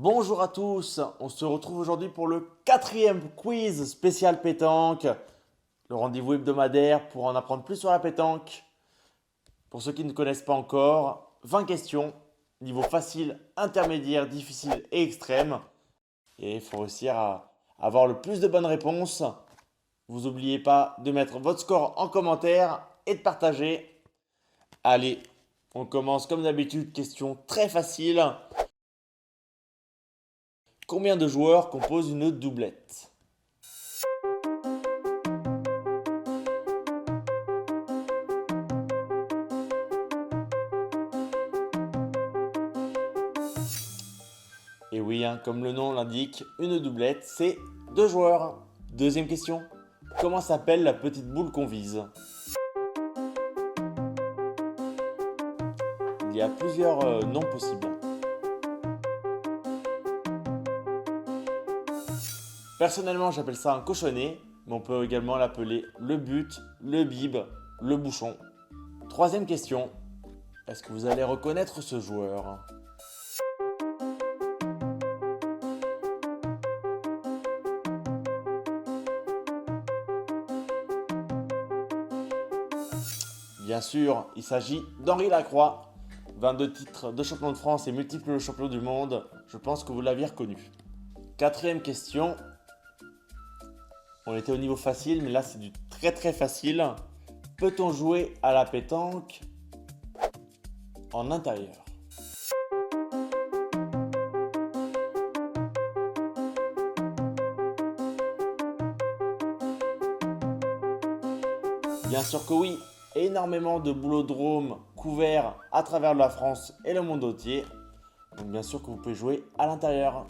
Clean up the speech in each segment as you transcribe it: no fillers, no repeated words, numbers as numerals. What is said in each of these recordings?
Bonjour à tous, on se retrouve aujourd'hui pour le quatrième quiz spécial pétanque, le rendez-vous hebdomadaire pour en apprendre plus sur la pétanque. Pour ceux qui ne connaissent pas encore, 20 questions, niveau facile, intermédiaire, difficile et extrême. Et il faut réussir à avoir le plus de bonnes réponses. Vous n'oubliez pas de mettre votre score en commentaire et de partager. Allez, on commence comme d'habitude, question très facile. Combien de joueurs composent une doublette? Et oui, comme le nom l'indique, une doublette, c'est 2 joueurs. Deuxième question. Comment s'appelle la petite boule qu'on vise? Il y a plusieurs noms possibles. Personnellement, j'appelle ça un cochonnet, mais on peut également l'appeler le but, le bib, le bouchon. Troisième question. Est-ce que vous allez reconnaître ce joueur? Bien sûr, il s'agit d'Henri Lacroix, 22 titres de champion de France et multiple champion du monde. Je pense que vous l'aviez reconnu. Quatrième question. On était au niveau facile, mais là c'est du très très facile. Peut-on jouer à la pétanque en intérieur? Bien sûr que oui, énormément de boulodromes couverts à travers la France et le monde entier. Donc bien sûr que vous pouvez jouer à l'intérieur.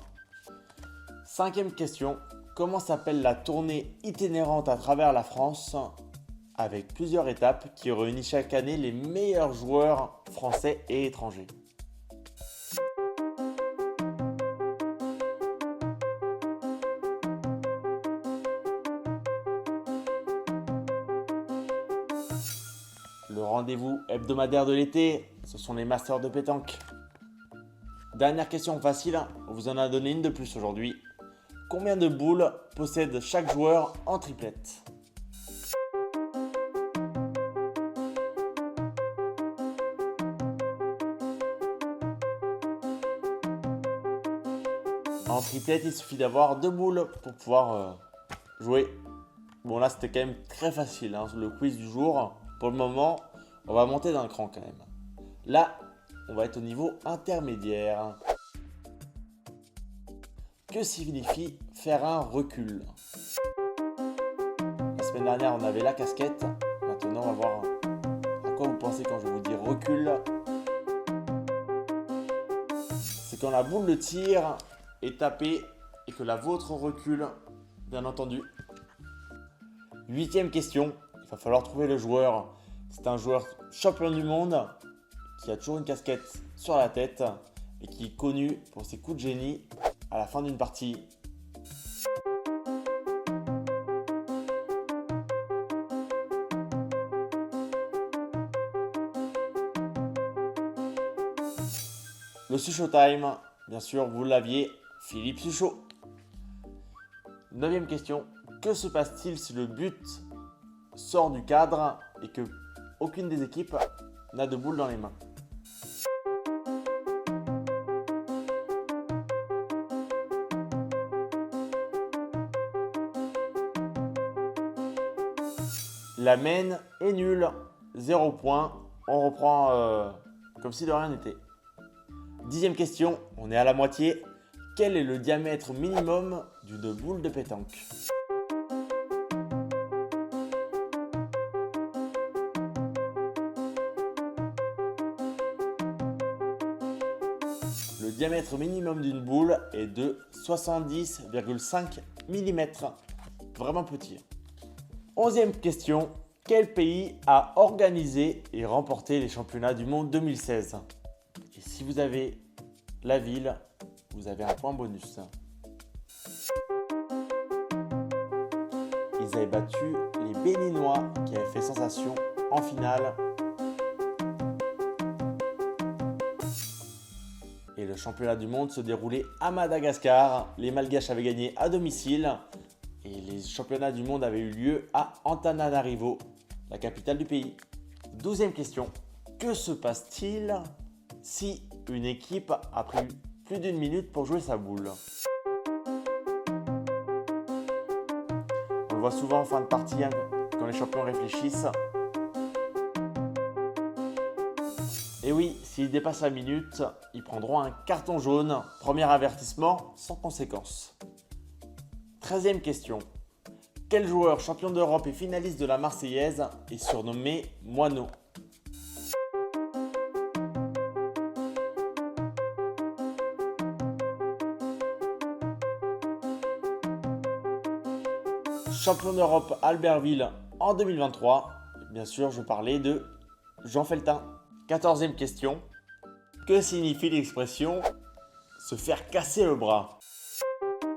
Cinquième question, comment s'appelle la tournée itinérante à travers la France avec plusieurs étapes qui réunit chaque année les meilleurs joueurs français et étrangers? Le rendez-vous hebdomadaire de l'été, ce sont les masters de pétanque. Dernière question facile, on vous en a donné une de plus aujourd'hui. Combien de boules possède chaque joueur en triplette? En triplette, il suffit d'avoir 2 boules pour pouvoir jouer. Bon là, c'était quand même très facile, le quiz du jour. Pour le moment, on va monter d'un cran quand même. Là, on va être au niveau intermédiaire. Que signifie faire un recul? La semaine dernière, on avait la casquette. Maintenant, on va voir à quoi vous pensez quand je vous dis recul. C'est quand la boule de tir est tapée et que la vôtre recule, bien entendu. Huitième question, il va falloir trouver le joueur. C'est un joueur champion du monde qui a toujours une casquette sur la tête et qui est connu pour ses coups de génie à la fin d'une partie. Le Suchot Time, bien sûr, vous l'aviez, Philippe Suchot. Neuvième question, que se passe-t-il si le but sort du cadre et que aucune des équipes n'a de boule dans les mains? La main est nulle, 0 point. On reprend comme si de rien n'était. Dixième question, on est à la moitié. Quel est le diamètre minimum d'une boule de pétanque? Le diamètre minimum d'une boule est de 70,5 mm. Vraiment petit. Onzième question. Quel pays a organisé et remporté les championnats du monde 2016? Et si vous avez la ville, vous avez un point bonus. Ils avaient battu les Béninois qui avaient fait sensation en finale. Et le le championnat du monde se déroulait à Madagascar. Les Malgaches avaient gagné à domicile. Et les championnats du monde avaient eu lieu à Antananarivo, la capitale du pays. 12e question. Que se passe-t-il si une équipe a pris plus d'une minute pour jouer sa boule? On le voit souvent en fin de partie quand les champions réfléchissent. Et oui, s'ils dépassent la minute, ils prendront un carton jaune. Premier avertissement sans conséquence. 13e question. Quel joueur champion d'Europe et finaliste de la Marseillaise est surnommé Moineau? Champion d'Europe Albertville en 2023. Bien sûr, je parlais de Jean Feltin. 14e question. Que signifie l'expression se faire casser le bras?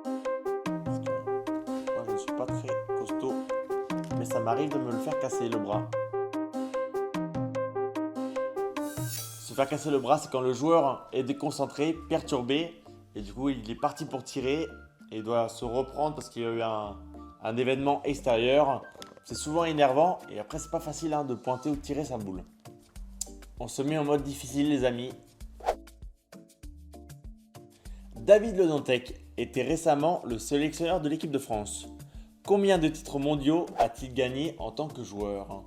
Moi, je ne suis pas très costaud, mais ça m'arrive de me le faire casser le bras. Se faire casser le bras, c'est quand le joueur est déconcentré, perturbé, et du coup, il est parti pour tirer et doit se reprendre parce qu'il y a eu un événement extérieur. C'est souvent énervant et après, c'est pas facile de pointer ou de tirer sa boule. On se met en mode difficile, les amis. David Le Dantec était récemment le sélectionneur de l'équipe de France. Combien de titres mondiaux a-t-il gagné en tant que joueur?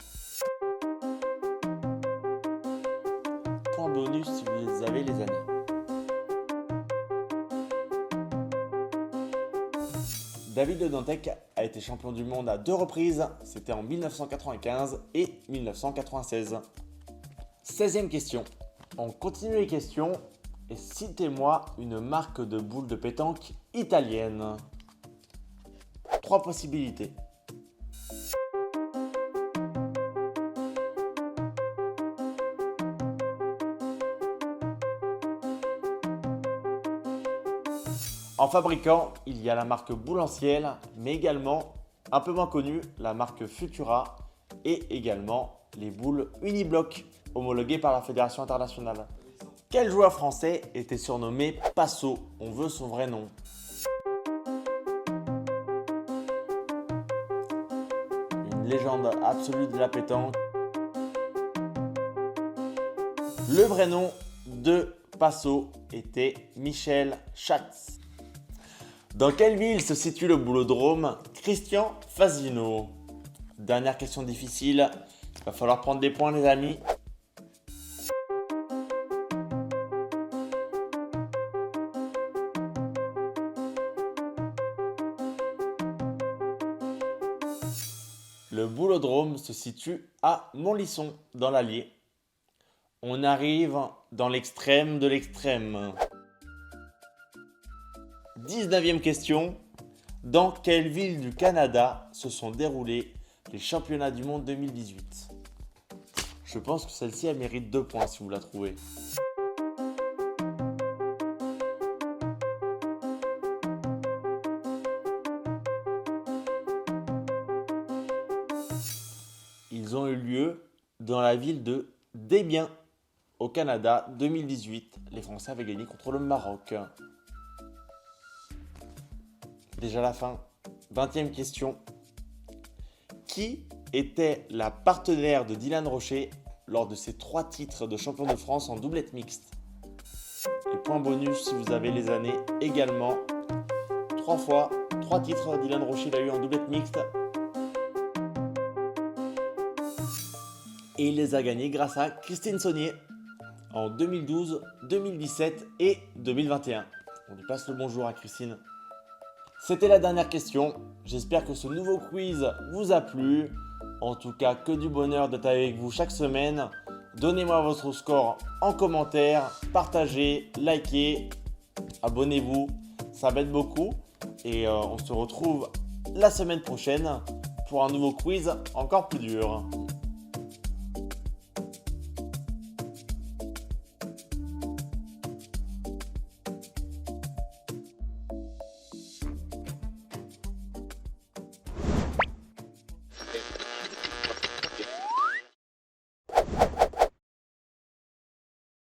Point bonus si vous avez les années. David Le Dantec a été champion du monde à 2 reprises. C'était en 1995 et 1996. 16e question. On continue les questions et citez-moi une marque de boules de pétanque italienne. 3 possibilités. En fabricant, il y a la marque Boulanciel, mais également, un peu moins connue, la marque Futura et également les boules Uniblock, homologuées par la Fédération internationale. Quel joueur français était surnommé Passo? On veut son vrai nom. Une légende absolue de la pétanque. Le vrai nom de Passo était Michel Schatz. Dans quelle ville se situe le boulodrome Christian Fasino? Dernière question difficile, il va falloir prendre des points les amis. Le boulodrome se situe à Montlisson, dans l'Allier. On arrive dans l'extrême de l'extrême. 19e question. Dans quelle ville du Canada se sont déroulés les championnats du monde 2018? Je pense que celle-ci elle mérite 2 points si vous la trouvez. Ils ont eu lieu dans la ville de Desbiens, au Canada, 2018. Les Français avaient gagné contre le Maroc. Déjà la fin. 20e question. Qui était la partenaire de Dylan Rocher lors de ses 3 titres de champion de France en doublette mixte? Et point bonus si vous avez les années également. 3 fois, 3 titres Dylan Rocher l'a eu en doublette mixte. Et il les a gagnés grâce à Christine Saunier en 2012, 2017 et 2021. On lui passe le bonjour à Christine. C'était la dernière question. J'espère que ce nouveau quiz vous a plu. En tout cas, que du bonheur d'être avec vous chaque semaine. Donnez-moi votre score en commentaire, partagez, likez, abonnez-vous. Ça m'aide beaucoup. Et on se retrouve la semaine prochaine pour un nouveau quiz encore plus dur.